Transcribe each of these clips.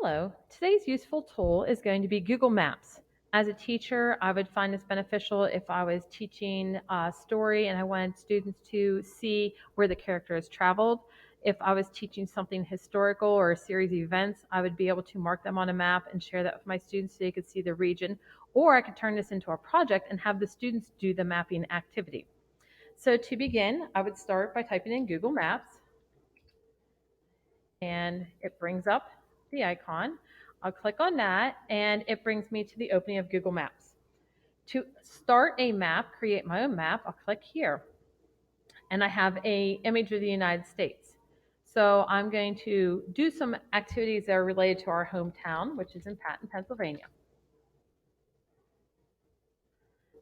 Hello. Today's useful tool is going to be Google Maps. As a teacher, I would find this beneficial if I was teaching a story and I wanted students to see where the character has traveled. If I was teaching something historical or a series of events, I would be able to mark them on a map and share that with my students so they could see the region. Or I could turn this into a project and have the students do the mapping activity. So to begin, I would start by typing in Google Maps, and it brings up the icon. I'll click on that and it brings me to the opening of Google Maps. To start a map, create my own map, I'll click here. And I have an image of the United States. So I'm going to do some activities that are related to our hometown, which is in Patton, Pennsylvania.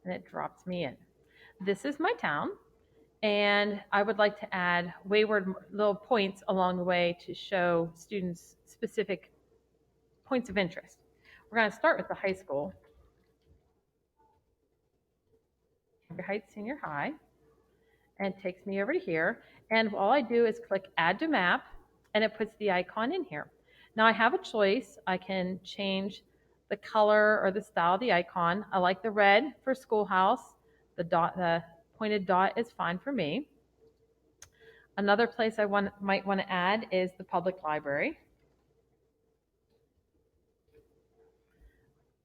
And it drops me in. This is my town. And I would like to add wayward little points along the way to show students specific points of interest. We're going to start with the high school. Cambria Heights Senior High, and it takes me over to here. And all I do is click Add to Map, and it puts the icon in here. Now I have a choice. I can change the color or the style of the icon. I like the red for schoolhouse. The pointed dot is fine for me. Another place I might want to add is the public library.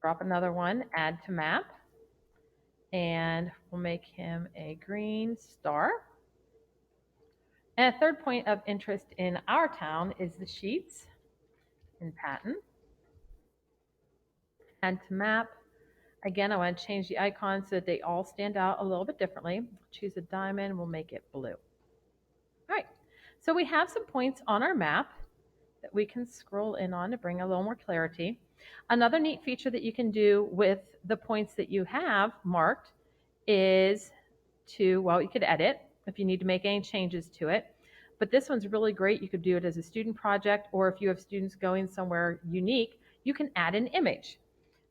Drop another one, Add to Map, and we'll make him a green star. And a third point of interest in our town is the Sheets in Patton. Add to Map. Again, I want to change the icons so that they all stand out a little bit differently. Choose a diamond, we'll make it blue. All right, so we have some points on our map that we can scroll in on to bring a little more clarity. Another neat feature that you can do with the points that you have marked is well, you could edit if you need to make any changes to it. But this one's really great. You could do it as a student project, or if you have students going somewhere unique, you can add an image.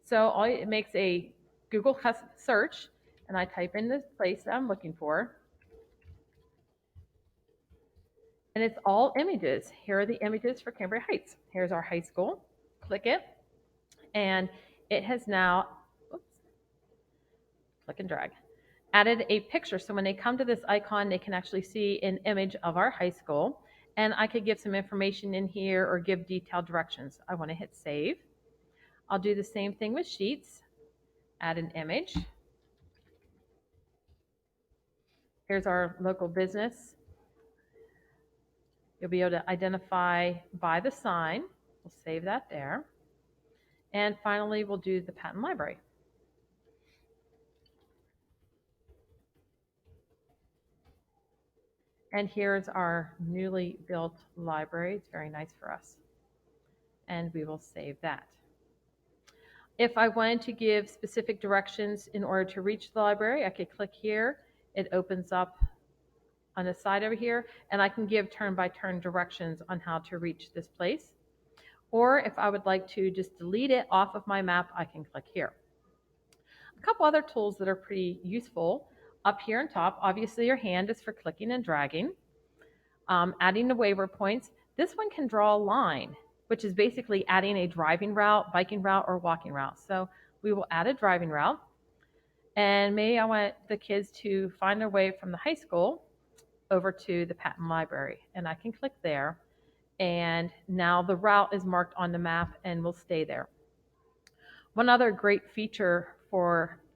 So it makes a Google search, and I type in the place that I'm looking for. And it's all images. Here are the images for Cambria Heights. Here's our high school. Click it, and it has now, click and drag, added a picture. So when they come to this icon, they can actually see an image of our high school. And I could give some information in here or give detailed directions. I want to hit save. I'll do the same thing with Sheets. Add an image. Here's our local business. You'll be able to identify by the sign. We'll save that there. And finally, we'll do the Patton Library. And here's our newly built library. It's very nice for us. And we will save that. If I wanted to give specific directions in order to reach the library, I could click here. It opens up on the side over here, and I can give turn-by-turn directions on how to reach this place. Or if I would like to just delete it off of my map, I can click here. A couple other tools that are pretty useful. Up here on top, obviously your hand is for clicking and dragging. Adding the wayward points. This one can draw a line, which is basically adding a driving route, biking route, or walking route. So we will add a driving route. And maybe I want the kids to find their way from the high school over to the Patton Library. And I can click there. And now the route is marked on the map and will stay there. One other great feature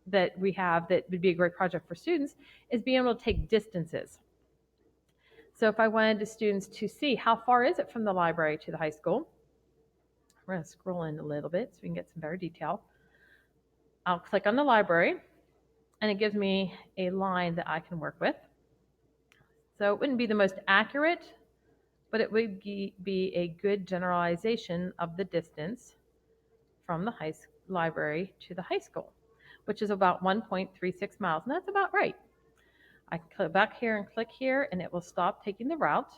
that we have that would be a great project for students is being able to take distances. So if I wanted the students to see how far is it from the library to the high school, we're going to scroll in a little bit so we can get some better detail. I'll click on the library, and it gives me a line that I can work with. So it wouldn't be the most accurate, but it would be a good generalization of the distance from the library to the high school, which is about 1.36 miles, and that's about right. I can click back here and click here, and it will stop taking the route.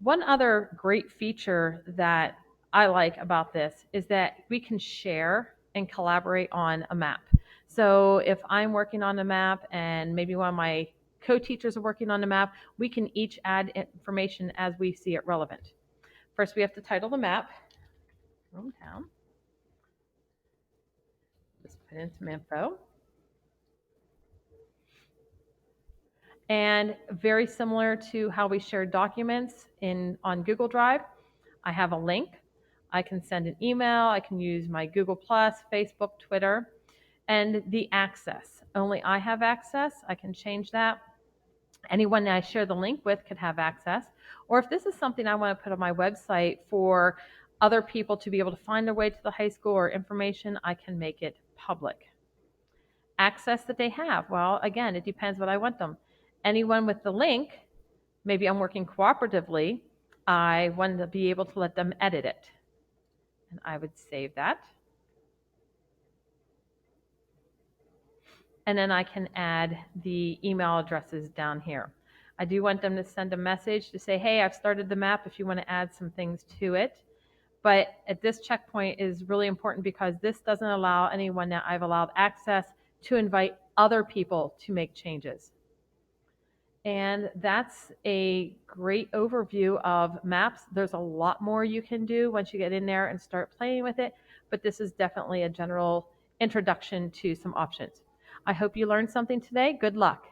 One other great feature that I like about this is that we can share and collaborate on a map. So if I'm working on a map and maybe one of my co-teachers are working on the map, we can each add information as we see it relevant. First, we have to title the map. hometown. Just put in some info. And very similar to how we share documents on Google Drive, I have a link. I can send an email. I can use my Google Plus, Facebook, Twitter, and the access. Only I have access. I can change that. Anyone that I share the link with could have access. Or if this is something I want to put on my website for other people to be able to find their way to the high school or information, I can make it public. Access that they have, well, again, it depends what I want them. Anyone with the link, maybe I'm working cooperatively, I want to be able to let them edit it. And I would save that. And then I can add the email addresses down here. I do want them to send a message to say, hey, I've started the map if you want to add some things to it. But at this checkpoint is really important because this doesn't allow anyone that I've allowed access to invite other people to make changes. And that's a great overview of maps. There's a lot more you can do once you get in there and start playing with it, but this is definitely a general introduction to some options. I hope you learned something today. Good luck.